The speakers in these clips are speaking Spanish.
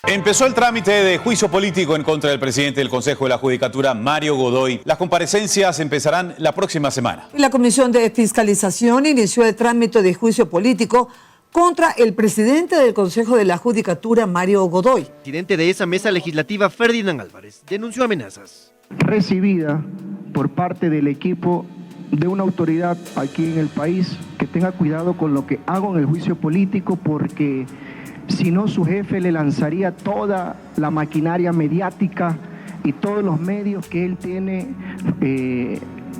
Empezó el trámite de juicio político en contra del presidente del Consejo de la Judicatura, Mario Godoy. Las comparecencias empezarán la próxima semana. La Comisión de Fiscalización inició el trámite de juicio político contra el presidente del Consejo de la Judicatura, Mario Godoy. El presidente de esa mesa legislativa, Ferdinand Álvarez, denunció amenazas recibida por parte del equipo de una autoridad aquí en el país, que tenga cuidado con lo que hago en el juicio político, porque si no, su jefe le lanzaría toda la maquinaria mediática y todos los medios que él tiene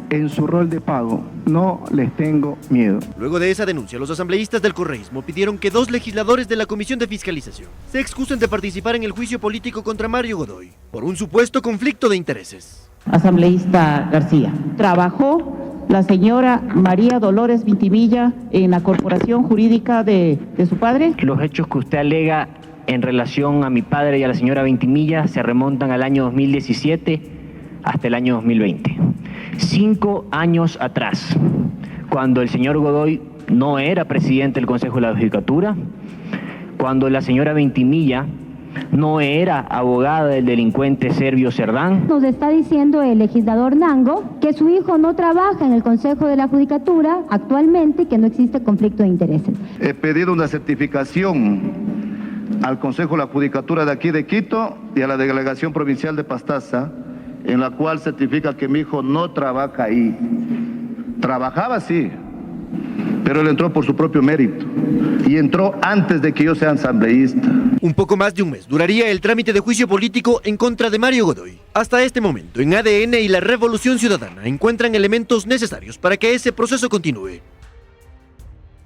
en su rol de pago. No les tengo miedo. Luego de esa denuncia, los asambleístas del correísmo pidieron que 2 legisladores de la Comisión de Fiscalización se excusen de participar en el juicio político contra Mario Godoy por un supuesto conflicto de intereses. Asambleísta García, trabajó la señora María Dolores Vintimilla en la corporación jurídica de su padre. Los hechos que usted alega en relación a mi padre y a la señora Vintimilla se remontan al año 2017 hasta el año 2020. 5 años atrás, cuando el señor Godoy no era presidente del Consejo de la Judicatura, cuando la señora Vintimilla no era abogada del delincuente Servio Cerdán. Nos está diciendo el legislador Nango que su hijo no trabaja en el Consejo de la Judicatura actualmente y que no existe conflicto de intereses. He pedido una certificación al Consejo de la Judicatura de aquí de Quito y a la Delegación Provincial de Pastaza, en la cual certifica que mi hijo no trabaja ahí. Trabajaba, sí, pero él entró por su propio mérito y entró antes de que yo sea asambleísta. Un poco más de un mes duraría el trámite de juicio político en contra de Mario Godoy. Hasta este momento, en ADN y la Revolución Ciudadana encuentran elementos necesarios para que ese proceso continúe.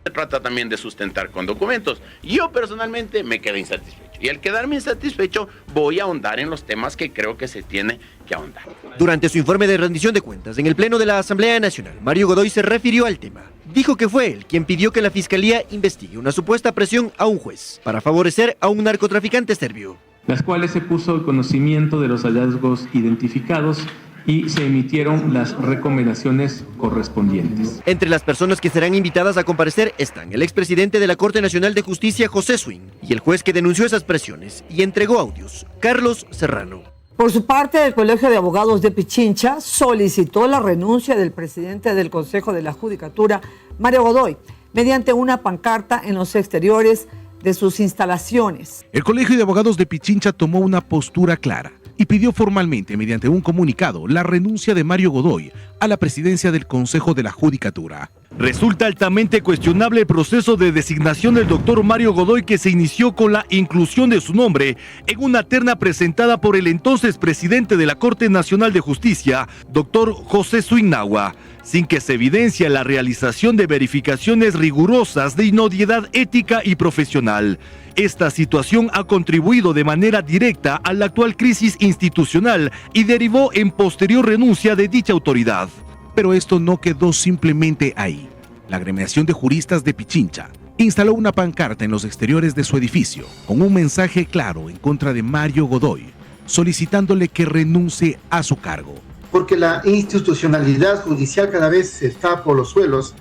Se trata también de sustentar con documentos. Yo personalmente me quedé insatisfecho. Y al quedarme insatisfecho voy a ahondar en los temas que creo que se tiene que ahondar. Durante su informe de rendición de cuentas en el Pleno de la Asamblea Nacional, Mario Godoy se refirió al tema. Dijo que fue él quien pidió que la Fiscalía investigue una supuesta presión a un juez para favorecer a un narcotraficante serbio. Las cuales se puso el conocimiento de los hallazgos identificados y se emitieron las recomendaciones correspondientes. Entre las personas que serán invitadas a comparecer están el expresidente de la Corte Nacional de Justicia, José Swing, y el juez que denunció esas presiones y entregó audios, Carlos Serrano. Por su parte, el Colegio de Abogados de Pichincha solicitó la renuncia del presidente del Consejo de la Judicatura, Mario Godoy, mediante una pancarta en los exteriores de sus instalaciones. El Colegio de Abogados de Pichincha tomó una postura clara y pidió formalmente, mediante un comunicado, la renuncia de Mario Godoy a la presidencia del Consejo de la Judicatura. Resulta altamente cuestionable el proceso de designación del doctor Mario Godoy, que se inició con la inclusión de su nombre en una terna presentada por el entonces presidente de la Corte Nacional de Justicia, doctor José Suignagua, sin que se evidencie la realización de verificaciones rigurosas de inodiedad ética y profesional. Esta situación ha contribuido de manera directa a la actual crisis institucional y derivó en posterior renuncia de dicha autoridad. Pero esto no quedó simplemente ahí. La agremiación de juristas de Pichincha instaló una pancarta en los exteriores de su edificio con un mensaje claro en contra de Mario Godoy, solicitándole que renuncie a su cargo. Porque la institucionalidad judicial cada vez está por los suelos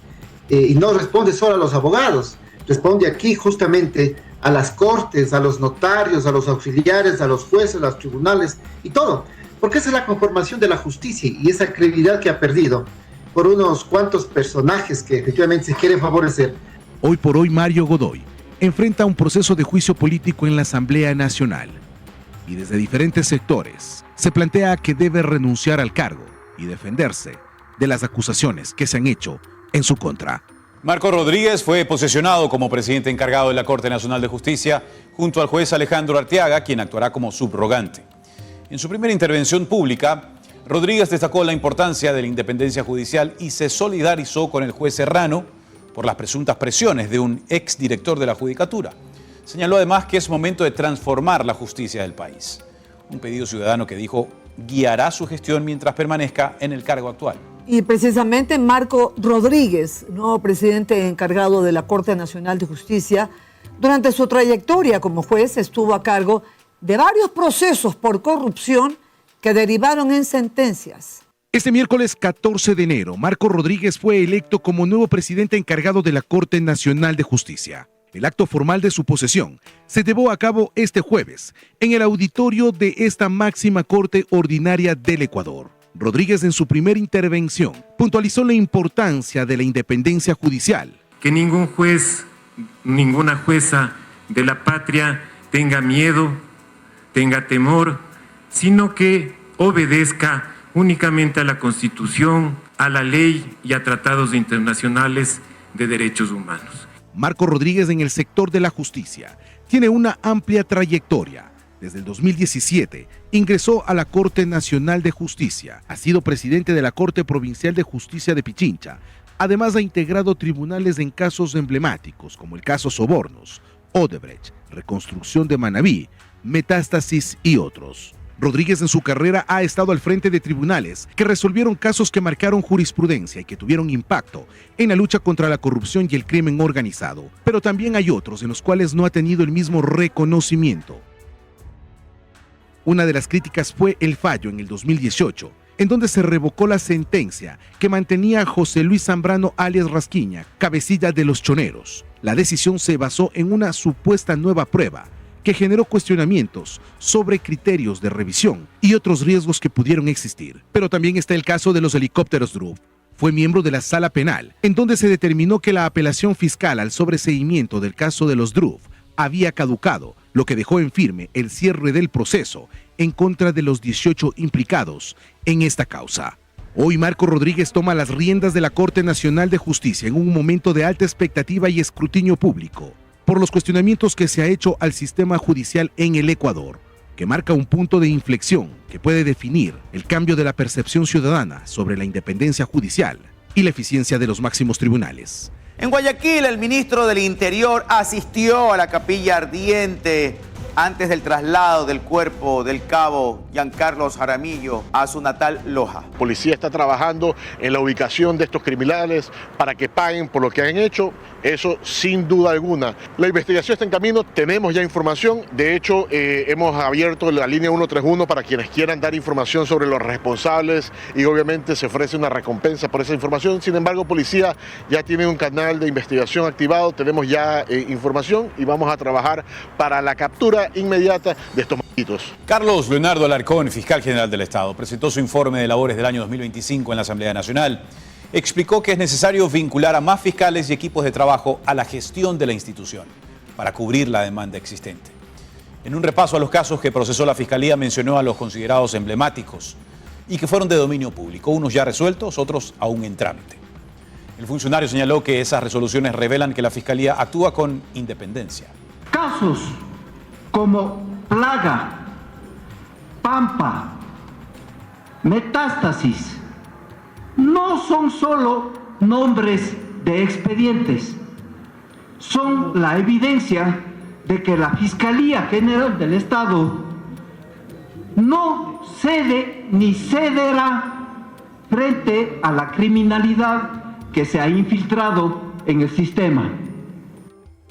y no responde solo a los abogados, responde aquí justamente a las cortes, a los notarios, a los auxiliares, a los jueces, a los tribunales y todo. Porque esa es la conformación de la justicia y esa credibilidad que ha perdido por unos cuantos personajes que efectivamente se quieren favorecer. Hoy por hoy, Mario Godoy enfrenta un proceso de juicio político en la Asamblea Nacional y desde diferentes sectores se plantea que debe renunciar al cargo y defenderse de las acusaciones que se han hecho en su contra. Marco Rodríguez fue posesionado como presidente encargado de la Corte Nacional de Justicia junto al juez Alejandro Arteaga, quien actuará como subrogante. En su primera intervención pública, Rodríguez destacó la importancia de la independencia judicial y se solidarizó con el juez Serrano por las presuntas presiones de un exdirector de la Judicatura. Señaló además que es momento de transformar la justicia del país. Un pedido ciudadano que dijo guiará su gestión mientras permanezca en el cargo actual. Y precisamente Marco Rodríguez, nuevo presidente encargado de la Corte Nacional de Justicia, durante su trayectoria como juez estuvo a cargo de varios procesos por corrupción que derivaron en sentencias. Este miércoles 14 de enero, Marco Rodríguez fue electo como nuevo presidente encargado de la Corte Nacional de Justicia. El acto formal de su posesión se llevó a cabo este jueves en el auditorio de esta máxima Corte Ordinaria del Ecuador. Rodríguez, en su primera intervención, puntualizó la importancia de la independencia judicial. Que ningún juez, ninguna jueza de la patria tenga miedo, tenga temor, sino que obedezca únicamente a la Constitución, a la ley y a tratados internacionales de derechos humanos. Marco Rodríguez, en el sector de la justicia, tiene una amplia trayectoria. Desde el 2017 ingresó a la Corte Nacional de Justicia. Ha sido presidente de la Corte Provincial de Justicia de Pichincha. Además, ha integrado tribunales en casos emblemáticos como el caso Sobornos, Odebrecht, Reconstrucción de Manabí, Metástasis y otros. Rodríguez, en su carrera, ha estado al frente de tribunales que resolvieron casos que marcaron jurisprudencia y que tuvieron impacto en la lucha contra la corrupción y el crimen organizado. Pero también hay otros en los cuales no ha tenido el mismo reconocimiento. Una de las críticas fue el fallo en el 2018, en donde se revocó la sentencia que mantenía a José Luis Zambrano alias Rasquiña, cabecilla de los choneros. La decisión se basó en una supuesta nueva prueba que generó cuestionamientos sobre criterios de revisión y otros riesgos que pudieron existir. Pero también está el caso de los helicópteros DRUF. Fue miembro de la Sala Penal, en donde se determinó que la apelación fiscal al sobreseimiento del caso de los DRUF había caducado, lo que dejó en firme el cierre del proceso en contra de los 18 implicados en esta causa. Hoy Marco Rodríguez toma las riendas de la Corte Nacional de Justicia en un momento de alta expectativa y escrutinio público por los cuestionamientos que se ha hecho al sistema judicial en el Ecuador, que marca un punto de inflexión que puede definir el cambio de la percepción ciudadana sobre la independencia judicial y la eficiencia de los máximos tribunales. En Guayaquil, el ministro del Interior asistió a la capilla ardiente antes del traslado del cuerpo del cabo Giancarlos Jaramillo a su natal Loja. La policía está trabajando en la ubicación de estos criminales para que paguen por lo que han hecho, eso sin duda alguna. La investigación está en camino, tenemos ya información, de hecho hemos abierto la línea 131 para quienes quieran dar información sobre los responsables y obviamente se ofrece una recompensa por esa información. Sin embargo, policía ya tiene un canal de investigación activado, tenemos ya información y vamos a trabajar para la captura inmediata de estos malditos. Carlos Leonardo Alarcón, fiscal general del Estado, presentó su informe de labores del año 2025 en la Asamblea Nacional. Explicó que es necesario vincular a más fiscales y equipos de trabajo a la gestión de la institución para cubrir la demanda existente. En un repaso a los casos que procesó la Fiscalía, mencionó a los considerados emblemáticos y que fueron de dominio público, unos ya resueltos, otros aún en trámite. El funcionario señaló que esas resoluciones revelan que la Fiscalía actúa con independencia. Casos como Plaga, Pampa, Metástasis, no son solo nombres de expedientes, son la evidencia de que la Fiscalía General del Estado no cede ni cederá frente a la criminalidad que se ha infiltrado en el sistema.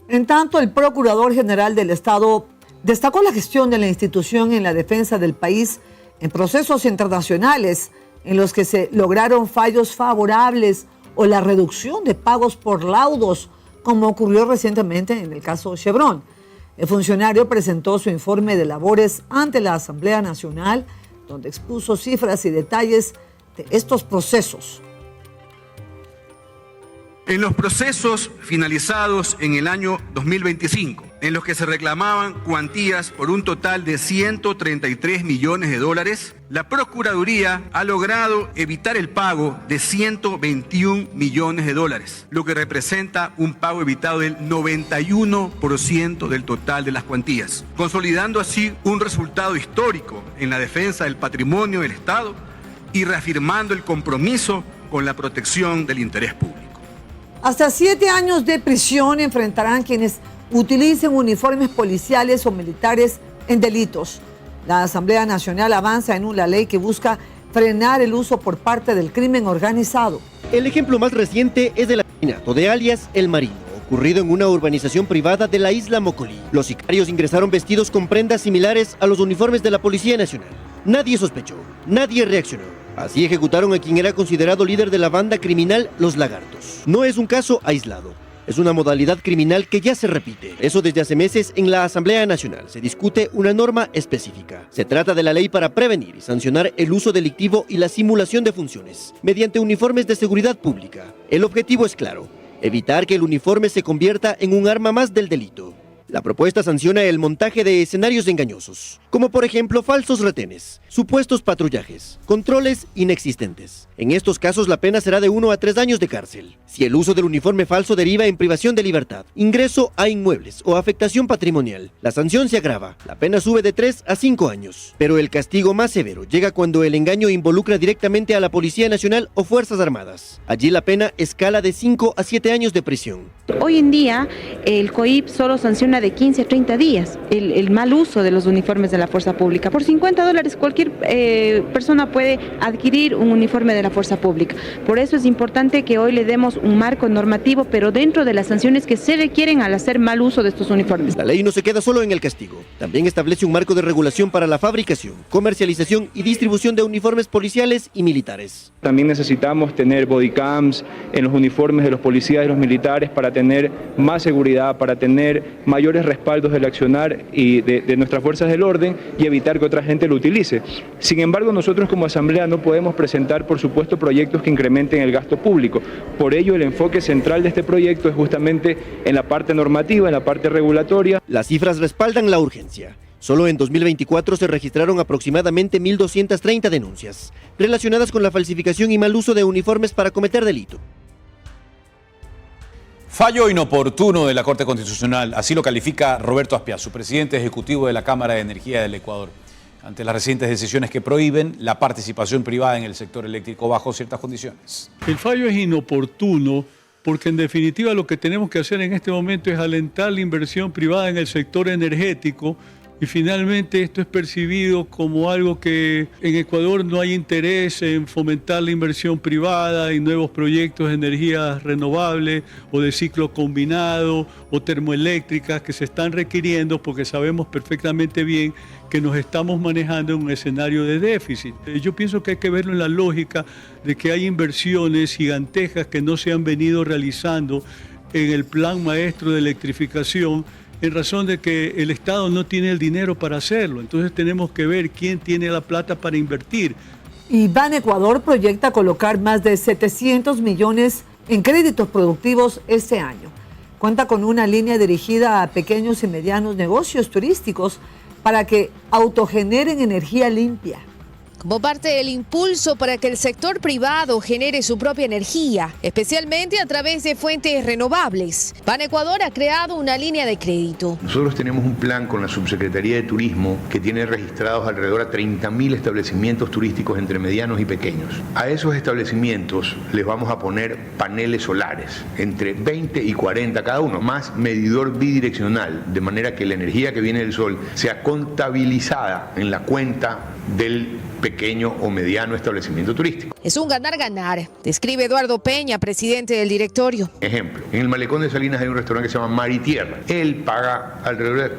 En tanto, el Procurador General del Estado destacó la gestión de la institución en la defensa del país en procesos internacionales en los que se lograron fallos favorables o la reducción de pagos por laudos, como ocurrió recientemente en el caso Chevron. El funcionario presentó su informe de labores ante la Asamblea Nacional, donde expuso cifras y detalles de estos procesos. En los procesos finalizados en el año 2025, en los que se reclamaban cuantías por un total de 133 millones de dólares, la Procuraduría ha logrado evitar el pago de 121 millones de dólares, lo que representa un pago evitado del 91% del total de las cuantías, consolidando así un resultado histórico en la defensa del patrimonio del Estado y reafirmando el compromiso con la protección del interés público. Hasta 7 años de prisión enfrentarán quienes utilicen uniformes policiales o militares en delitos. La Asamblea Nacional avanza en una ley que busca frenar el uso por parte del crimen organizado. El ejemplo más reciente es del asesinato de alias El Marino, ocurrido en una urbanización privada de la isla Mocolí. Los sicarios ingresaron vestidos con prendas similares a los uniformes de la Policía Nacional. Nadie sospechó, nadie reaccionó. Así ejecutaron a quien era considerado líder de la banda criminal Los Lagartos. No es un caso aislado. Es una modalidad criminal que ya se repite. Eso desde hace meses en la Asamblea Nacional se discute una norma específica. Se trata de la ley para prevenir y sancionar el uso delictivo y la simulación de funciones mediante uniformes de seguridad pública. El objetivo es claro: evitar que el uniforme se convierta en un arma más del delito. La propuesta sanciona el montaje de escenarios engañosos, como por ejemplo falsos retenes, supuestos patrullajes, controles inexistentes. En estos casos la pena será de 1 a 3 años de cárcel. Si el uso del uniforme falso deriva en privación de libertad, ingreso a inmuebles o afectación patrimonial, la sanción se agrava. La pena sube de 3 a 5 años. Pero el castigo más severo llega cuando el engaño involucra directamente a la Policía Nacional o Fuerzas Armadas. Allí la pena escala de 5 a 7 años de prisión. Hoy en día el COIP solo sanciona de 15 a 30 días el mal uso de los uniformes de la fuerza pública. Por $50 cualquier persona puede adquirir un uniforme de la fuerza pública. Por eso es importante que hoy le demos un marco normativo, pero dentro de las sanciones que se requieren al hacer mal uso de estos uniformes. La ley no se queda solo en el castigo. También establece un marco de regulación para la fabricación, comercialización y distribución de uniformes policiales y militares. También necesitamos tener bodycams en los uniformes de los policías y los militares para tener más seguridad, para tener mayores respaldos del accionar y de nuestras fuerzas del orden y evitar que otra gente lo utilice. Sin embargo, nosotros como Asamblea no podemos presentar, por supuesto, proyectos que incrementen el gasto público. Por ello, el enfoque central de este proyecto es justamente en la parte normativa, en la parte regulatoria. Las cifras respaldan la urgencia. Solo en 2024 se registraron aproximadamente 1.230 denuncias relacionadas con la falsificación y mal uso de uniformes para cometer delito. Fallo inoportuno de la Corte Constitucional, así lo califica Roberto Azpiazu, presidente ejecutivo de la Cámara de Energía del Ecuador, ante las recientes decisiones que prohíben la participación privada en el sector eléctrico bajo ciertas condiciones. El fallo es inoportuno porque en definitiva lo que tenemos que hacer en este momento es alentar la inversión privada en el sector energético. Y finalmente esto es percibido como algo que en Ecuador no hay interés en fomentar la inversión privada en nuevos proyectos de energías renovables o de ciclo combinado o termoeléctricas que se están requiriendo porque sabemos perfectamente bien que nos estamos manejando en un escenario de déficit. Yo pienso que hay que verlo en la lógica de que hay inversiones gigantescas que no se han venido realizando en el plan maestro de electrificación en razón de que el Estado no tiene el dinero para hacerlo. Entonces tenemos que ver quién tiene la plata para invertir. Y Banecuador proyecta colocar más de 700 millones en créditos productivos este año. Cuenta con una línea dirigida a pequeños y medianos negocios turísticos para que autogeneren energía limpia. Como parte del impulso para que el sector privado genere su propia energía, especialmente a través de fuentes renovables, Banecuador ha creado una línea de crédito. Nosotros tenemos un plan con la Subsecretaría de Turismo que tiene registrados alrededor de 30.000 establecimientos turísticos entre medianos y pequeños. A esos establecimientos les vamos a poner paneles solares, entre 20 y 40 cada uno, más medidor bidireccional, de manera que la energía que viene del sol sea contabilizada en la cuenta del pequeño o mediano establecimiento turístico. Es un ganar-ganar, describe Eduardo Peña, presidente del directorio. Ejemplo, en el Malecón de Salinas hay un restaurante que se llama Mar y Tierra. Él paga alrededor de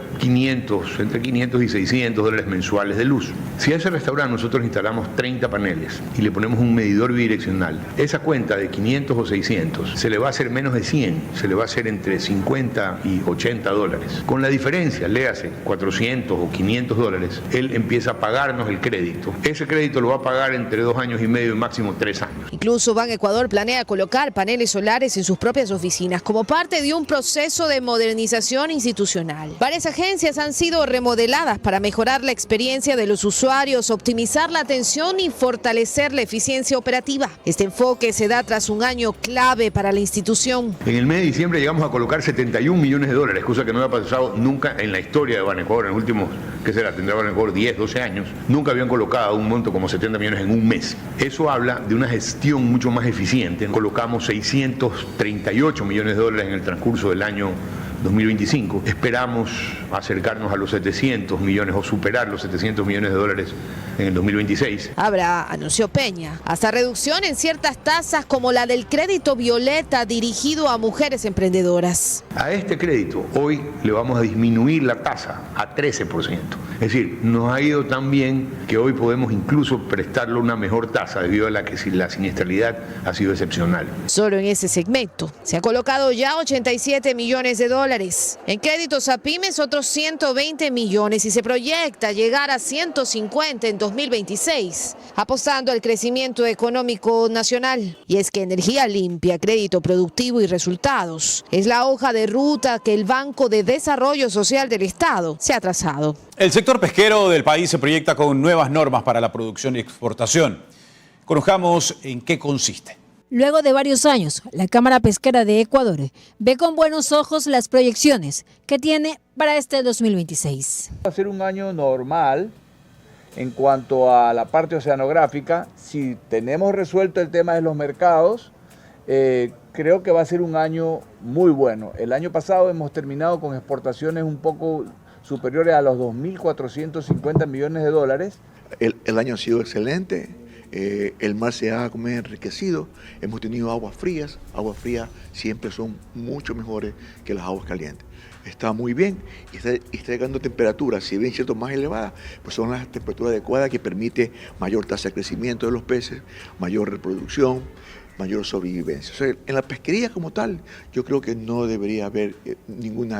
entre 500 y 600 dólares mensuales de luz. Si a ese restaurante nosotros instalamos 30 paneles y le ponemos un medidor bidireccional, esa cuenta de 500 o 600 se le va a hacer menos de 100, se le va a hacer entre 50 y 80 dólares. Con la diferencia, léase 400 o 500 dólares, él empieza a pagarnos el crédito. Ese crédito lo va a pagar entre 2 años y medio y máximo 3 años. Incluso Banecuador planea colocar paneles solares en sus propias oficinas como parte de un proceso de modernización institucional. Varias agencias han sido remodeladas para mejorar la experiencia de los usuarios, optimizar la atención y fortalecer la eficiencia operativa. Este enfoque se da tras un año clave para la institución. En el mes de diciembre llegamos a colocar 71 millones de dólares, cosa que no había pasado nunca en la historia de Banecuador. En los últimos, ¿qué será? Tendrá Banecuador 10, 12 años. Nunca habían colocado un monto como 70 millones en un mes. Eso habla de una gestión mucho más eficiente. Colocamos 638 millones de dólares en el transcurso del año 2025. Esperamos acercarnos a los 700 millones o superar los 700 millones de dólares en el 2026. Habrá, anunció Peña, hasta reducción en ciertas tasas como la del crédito Violeta dirigido a mujeres emprendedoras. A este crédito hoy le vamos a disminuir la tasa a 13%. Es decir, nos ha ido tan bien que hoy podemos incluso prestarle una mejor tasa debido a la que la siniestralidad ha sido excepcional. Solo en ese segmento se ha colocado ya 87 millones de dólares. En créditos a pymes otros 120 millones y se proyecta llegar a 150 en 2026, apostando al crecimiento económico nacional. Y es que energía limpia, crédito productivo y resultados es la hoja de ruta que el Banco de Desarrollo Social del Estado se ha trazado. El sector pesquero del país se proyecta con nuevas normas para la producción y exportación. Conozcamos en qué consiste. Luego de varios años, la Cámara Pesquera de Ecuador ve con buenos ojos las proyecciones que tiene para este 2026. Va a ser un año normal en cuanto a la parte oceanográfica. Si tenemos resuelto el tema de los mercados, creo que va a ser un año muy bueno. El año pasado hemos terminado con exportaciones un poco superiores a los 2.450 millones de dólares. El año ha sido excelente. El mar se ha enriquecido, hemos tenido aguas frías siempre son mucho mejores que las aguas calientes. Está muy bien y está llegando a temperaturas, si bien cierto más elevadas, pues son las temperaturas adecuadas que permite mayor tasa de crecimiento de los peces, mayor reproducción, mayor sobrevivencia. O sea, en la pesquería como tal, yo creo que no debería haber ningún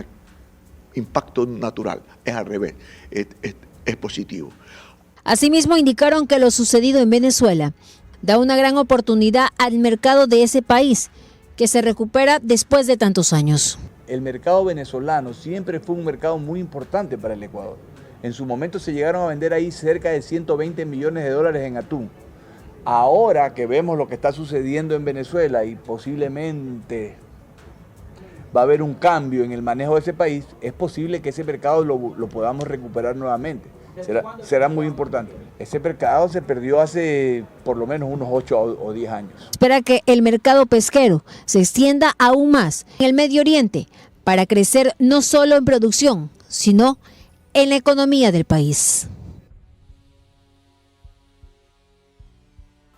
impacto natural, es al revés, es positivo. Asimismo, indicaron que lo sucedido en Venezuela da una gran oportunidad al mercado de ese país, que se recupera después de tantos años. El mercado venezolano siempre fue un mercado muy importante para el Ecuador. En su momento se llegaron a vender ahí cerca de 120 millones de dólares en atún. Ahora que vemos lo que está sucediendo en Venezuela y posiblemente va a haber un cambio en el manejo de ese país, es posible que ese mercado lo podamos recuperar nuevamente. Será muy importante. Ese mercado se perdió hace por lo menos unos 8 o 10 años. Espera que el mercado pesquero se extienda aún más en el Medio Oriente para crecer no solo en producción, sino en la economía del país.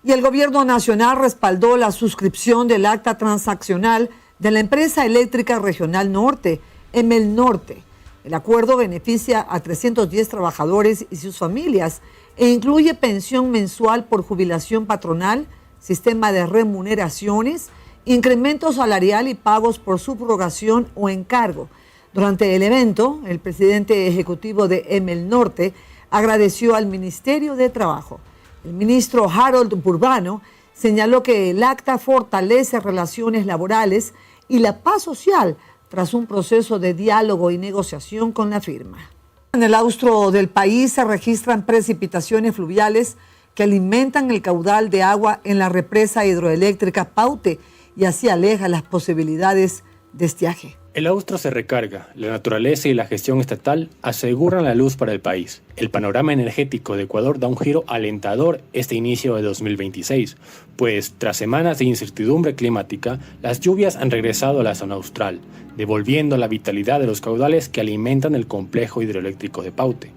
Y el gobierno nacional respaldó la suscripción del acta transaccional de la empresa eléctrica regional norte, Emel Norte. El acuerdo beneficia a 310 trabajadores y sus familias e incluye pensión mensual por jubilación patronal, sistema de remuneraciones, incremento salarial y pagos por subrogación o encargo. Durante el evento, el presidente ejecutivo de Emel Norte agradeció al Ministerio de Trabajo. El ministro Harold Burbano señaló que el acta fortalece relaciones laborales y la paz social tras un proceso de diálogo y negociación con la firma. En el austro del país se registran precipitaciones fluviales que alimentan el caudal de agua en la represa hidroeléctrica Paute y así aleja las posibilidades de estiaje. El austro se recarga, la naturaleza y la gestión estatal aseguran la luz para el país. El panorama energético de Ecuador da un giro alentador este inicio de 2026, pues tras semanas de incertidumbre climática, las lluvias han regresado a la zona austral, devolviendo la vitalidad de los caudales que alimentan el complejo hidroeléctrico de Paute.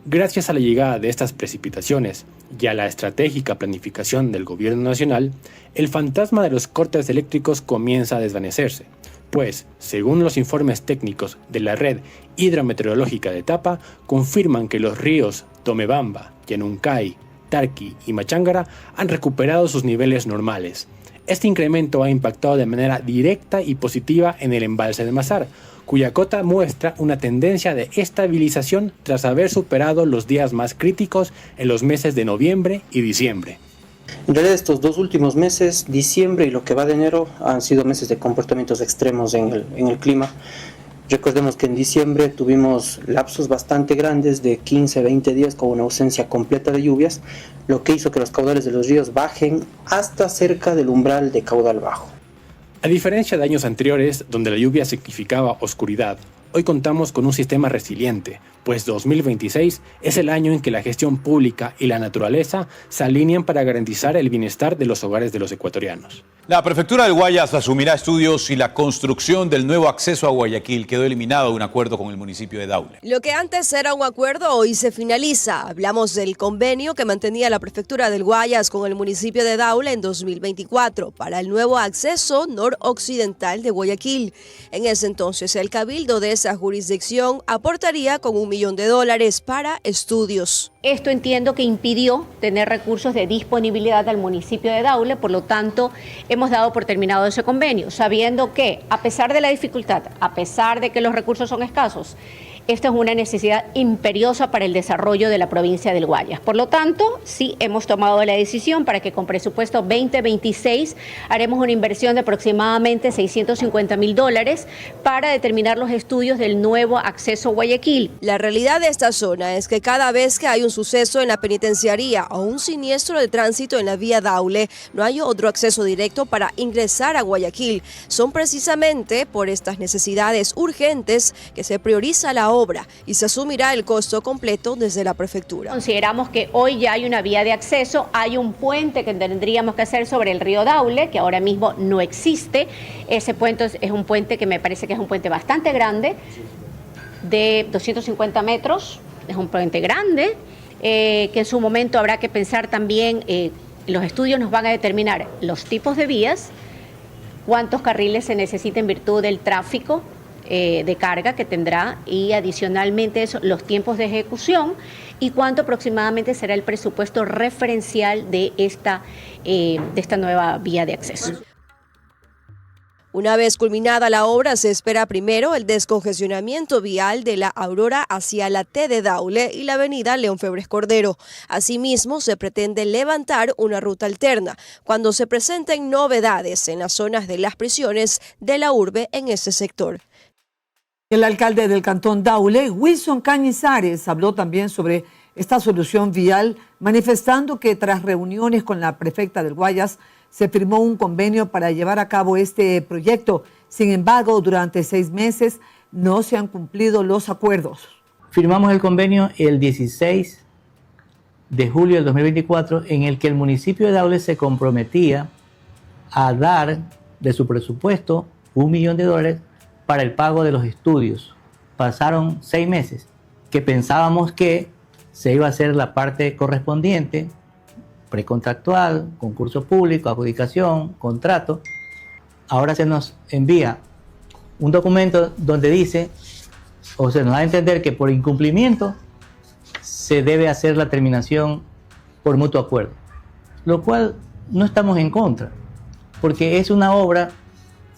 Gracias a la llegada de estas precipitaciones y a la estratégica planificación del gobierno nacional, el fantasma de los cortes eléctricos comienza a desvanecerse, pues, según los informes técnicos de la Red Hidrometeorológica de Tapa, confirman que los ríos Tomebamba, Yanuncay, Tarqui y Machángara han recuperado sus niveles normales. Este incremento ha impactado de manera directa y positiva en el embalse de Mazar, cuya cota muestra una tendencia de estabilización tras haber superado los días más críticos en los meses de noviembre y diciembre. En realidad estos dos últimos meses, diciembre y lo que va de enero, han sido meses de comportamientos extremos en el clima. Recordemos que en diciembre tuvimos lapsos bastante grandes de 15-20 días con una ausencia completa de lluvias, lo que hizo que los caudales de los ríos bajen hasta cerca del umbral de caudal bajo. A diferencia de años anteriores, donde la lluvia significaba oscuridad, hoy contamos con un sistema resiliente, pues 2026 es el año en que la gestión pública y la naturaleza se alinean para garantizar el bienestar de los hogares de los ecuatorianos. La prefectura del Guayas asumirá estudios y la construcción del nuevo acceso a Guayaquil quedó eliminado de un acuerdo con el municipio de Daule. Lo que antes era un acuerdo hoy se finaliza. Hablamos del convenio que mantenía la prefectura del Guayas con el municipio de Daule en 2024 para el nuevo acceso noroccidental de Guayaquil. En ese entonces el cabildo de esa jurisdicción aportaría con $1 millón para estudios. Esto entiendo que impidió tener recursos de disponibilidad al municipio de Daule, por lo tanto hemos dado por terminado ese convenio, sabiendo que a pesar de la dificultad, a pesar de que los recursos son escasos, esta es una necesidad imperiosa para el desarrollo de la provincia del Guayas. Por lo tanto, sí hemos tomado la decisión para que con presupuesto 2026 haremos una inversión de aproximadamente $650.000 para determinar los estudios del nuevo acceso a Guayaquil. La realidad de esta zona es que cada vez que hay un suceso en la penitenciaría o un siniestro de tránsito en la vía Daule, no hay otro acceso directo para ingresar a Guayaquil. Son precisamente por estas necesidades urgentes que se prioriza la obra y se asumirá el costo completo desde la prefectura. Consideramos que hoy ya hay una vía de acceso, hay un puente que tendríamos que hacer sobre el río Daule, que ahora mismo no existe. Ese puente es un puente que me parece que es un puente bastante grande, de 250 metros, es un puente grande, que en su momento habrá que pensar también, los estudios nos van a determinar los tipos de vías, cuántos carriles se necesita en virtud del tráfico de carga que tendrá y adicionalmente eso, los tiempos de ejecución y cuánto aproximadamente será el presupuesto referencial de esta nueva vía de acceso. Una vez culminada la obra, se espera primero el descongestionamiento vial de la Aurora hacia la T de Daule y la avenida León Febres Cordero. Asimismo, se pretende levantar una ruta alterna cuando se presenten novedades en las zonas de las prisiones de la urbe en ese sector. El alcalde del cantón Daule, Wilson Cañizares, habló también sobre esta solución vial, manifestando que tras reuniones con la prefecta del Guayas se firmó un convenio para llevar a cabo este proyecto. Sin embargo, durante 6 meses no se han cumplido los acuerdos. Firmamos el convenio el 16 de julio del 2024 en el que el municipio de Daule se comprometía a dar de su presupuesto $1 millón para el pago de los estudios. Pasaron 6 meses que pensábamos que se iba a hacer la parte correspondiente, precontractual, concurso público, adjudicación, contrato. Ahora se nos envía un documento donde dice, o se nos da a entender que por incumplimiento se debe hacer la terminación por mutuo acuerdo, lo cual no estamos en contra, porque es una obra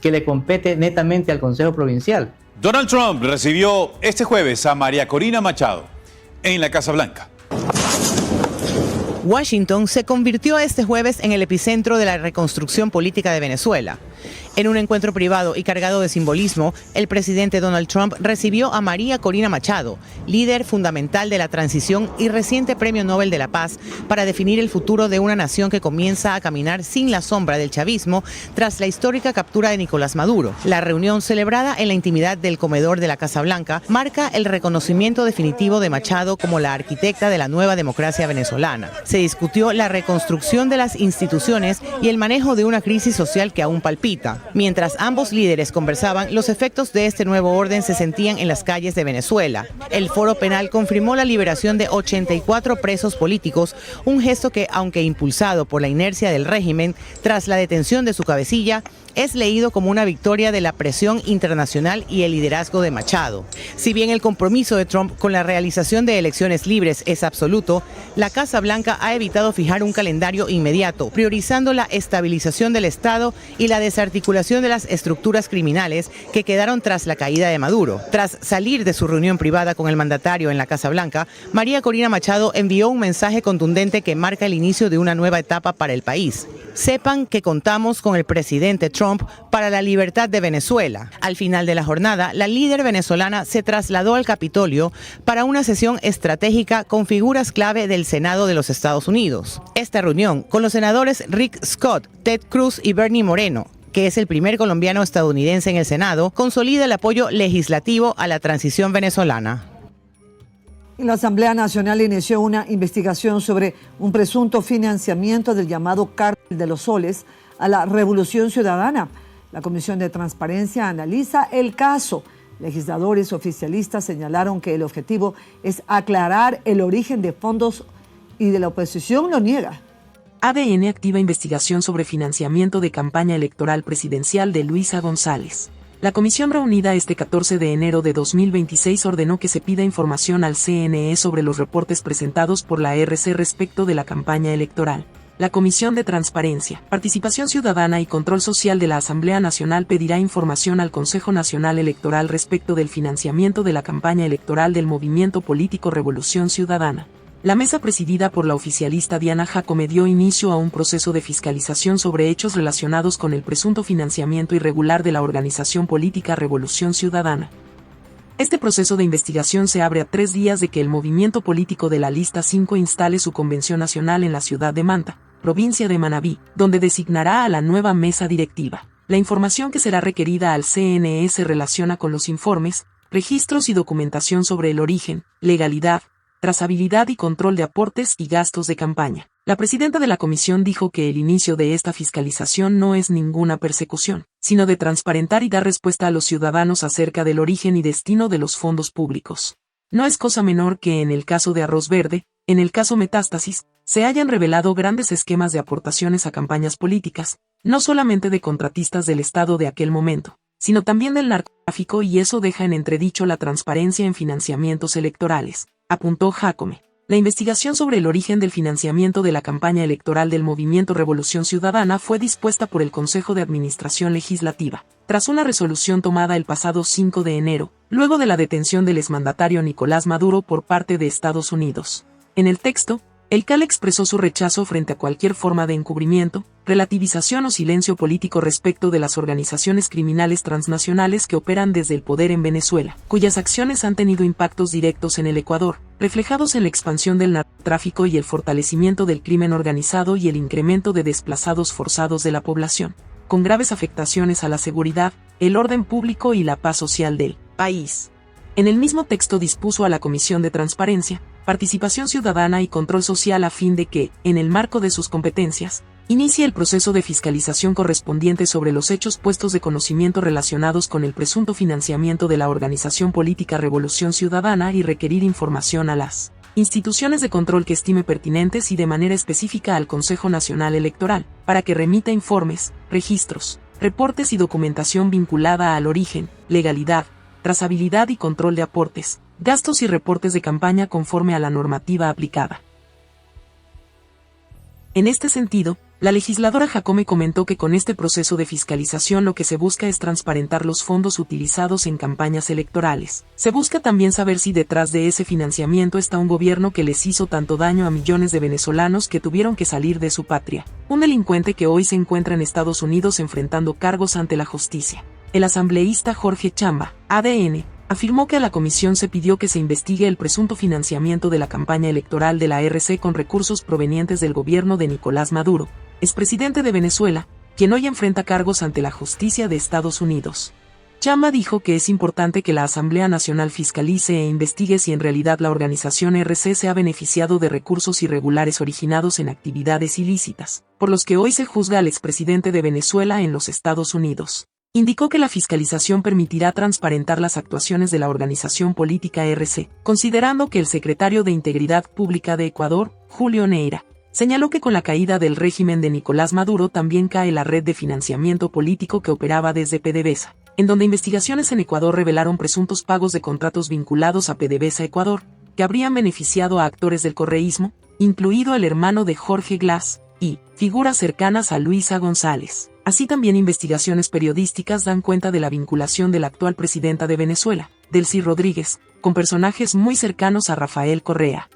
que le compete netamente al Consejo Provincial. Donald Trump recibió este jueves a María Corina Machado en la Casa Blanca. Washington se convirtió este jueves en el epicentro de la reconstrucción política de Venezuela. En un encuentro privado y cargado de simbolismo, el presidente Donald Trump recibió a María Corina Machado, líder fundamental de la transición y reciente Premio Nobel de la Paz, para definir el futuro de una nación que comienza a caminar sin la sombra del chavismo tras la histórica captura de Nicolás Maduro. La reunión, celebrada en la intimidad del comedor de la Casa Blanca, marca el reconocimiento definitivo de Machado como la arquitecta de la nueva democracia venezolana. Se discutió la reconstrucción de las instituciones y el manejo de una crisis social que aún palpita. Mientras ambos líderes conversaban, los efectos de este nuevo orden se sentían en las calles de Venezuela. El Foro Penal confirmó la liberación de 84 presos políticos, un gesto que, aunque impulsado por la inercia del régimen tras la detención de su cabecilla, es leído como una victoria de la presión internacional y el liderazgo de Machado. Si bien el compromiso de Trump con la realización de elecciones libres es absoluto, la Casa Blanca ha evitado fijar un calendario inmediato, priorizando la estabilización del Estado y la desarticulación de las estructuras criminales que quedaron tras la caída de Maduro. Tras salir de su reunión privada con el mandatario en la Casa Blanca, María Corina Machado envió un mensaje contundente que marca el inicio de una nueva etapa para el país. Sepan que contamos con el presidente Trump para la libertad de Venezuela. Al final de la jornada, la líder venezolana se trasladó al Capitolio para una sesión estratégica con figuras clave del Senado de los Estados Unidos. Esta reunión, con los senadores Rick Scott, Ted Cruz y Bernie Moreno, que es el primer colombiano estadounidense en el Senado, consolida el apoyo legislativo a la transición venezolana. La Asamblea Nacional inició una investigación sobre un presunto financiamiento del llamado Cártel de los Soles a la Revolución Ciudadana. La Comisión de Transparencia analiza el caso. Legisladores oficialistas señalaron que el objetivo es aclarar el origen de fondos y de la oposición lo niega. ADN activa investigación sobre financiamiento de campaña electoral presidencial de Luisa González. La comisión reunida este 14 de enero de 2026 ordenó que se pida información al CNE sobre los reportes presentados por la RC respecto de la campaña electoral. La Comisión de Transparencia, Participación Ciudadana y Control Social de la Asamblea Nacional pedirá información al Consejo Nacional Electoral respecto del financiamiento de la campaña electoral del movimiento político Revolución Ciudadana. La mesa presidida por la oficialista Diana Jacome dio inicio a un proceso de fiscalización sobre hechos relacionados con el presunto financiamiento irregular de la organización política Revolución Ciudadana. Este proceso de investigación se abre a 3 días de que el movimiento político de la Lista 5 instale su convención nacional en la ciudad de Manta, provincia de Manabí, donde designará a la nueva mesa directiva. La información que será requerida al CNE se relaciona con los informes, registros y documentación sobre el origen, legalidad, trazabilidad y control de aportes y gastos de campaña. La presidenta de la comisión dijo que el inicio de esta fiscalización no es ninguna persecución, sino de transparentar y dar respuesta a los ciudadanos acerca del origen y destino de los fondos públicos. No es cosa menor que en el caso de Arroz Verde, en el caso Metástasis, se hayan revelado grandes esquemas de aportaciones a campañas políticas, no solamente de contratistas del Estado de aquel momento, sino también del narcotráfico, y eso deja en entredicho la transparencia en financiamientos electorales, apuntó Jacome. La investigación sobre el origen del financiamiento de la campaña electoral del movimiento Revolución Ciudadana fue dispuesta por el Consejo de Administración Legislativa, tras una resolución tomada el pasado 5 de enero, luego de la detención del exmandatario Nicolás Maduro por parte de Estados Unidos. En el texto, el CAL expresó su rechazo frente a cualquier forma de encubrimiento, relativización o silencio político respecto de las organizaciones criminales transnacionales que operan desde el poder en Venezuela, cuyas acciones han tenido impactos directos en el Ecuador, reflejados en la expansión del narcotráfico y el fortalecimiento del crimen organizado y el incremento de desplazados forzados de la población, con graves afectaciones a la seguridad, el orden público y la paz social del país. En el mismo texto dispuso a la Comisión de Transparencia, Participación Ciudadana y Control Social a fin de que, en el marco de sus competencias, inicie el proceso de fiscalización correspondiente sobre los hechos puestos de conocimiento relacionados con el presunto financiamiento de la organización política Revolución Ciudadana y requerir información a las instituciones de control que estime pertinentes y de manera específica al Consejo Nacional Electoral, para que remita informes, registros, reportes y documentación vinculada al origen, legalidad, trazabilidad y control de aportes, gastos y reportes de campaña conforme a la normativa aplicada. En este sentido, la legisladora Jacome comentó que con este proceso de fiscalización lo que se busca es transparentar los fondos utilizados en campañas electorales. Se busca también saber si detrás de ese financiamiento está un gobierno que les hizo tanto daño a millones de venezolanos que tuvieron que salir de su patria. Un delincuente que hoy se encuentra en Estados Unidos enfrentando cargos ante la justicia. El asambleísta Jorge Chamba, ADN, afirmó que a la comisión se pidió que se investigue el presunto financiamiento de la campaña electoral de la RC con recursos provenientes del gobierno de Nicolás Maduro, expresidente de Venezuela, quien hoy enfrenta cargos ante la justicia de Estados Unidos. Chamba dijo que es importante que la Asamblea Nacional fiscalice e investigue si en realidad la organización RC se ha beneficiado de recursos irregulares originados en actividades ilícitas, por los que hoy se juzga al expresidente de Venezuela en los Estados Unidos. Indicó que la fiscalización permitirá transparentar las actuaciones de la organización política RC, considerando que el secretario de Integridad Pública de Ecuador, Julio Neira, señaló que con la caída del régimen de Nicolás Maduro también cae la red de financiamiento político que operaba desde PDVSA, en donde investigaciones en Ecuador revelaron presuntos pagos de contratos vinculados a PDVSA Ecuador, que habrían beneficiado a actores del correísmo, incluido el hermano de Jorge Glass, y figuras cercanas a Luisa González. Así también investigaciones periodísticas dan cuenta de la vinculación de la actual presidenta de Venezuela, Delcy Rodríguez, con personajes muy cercanos a Rafael Correa.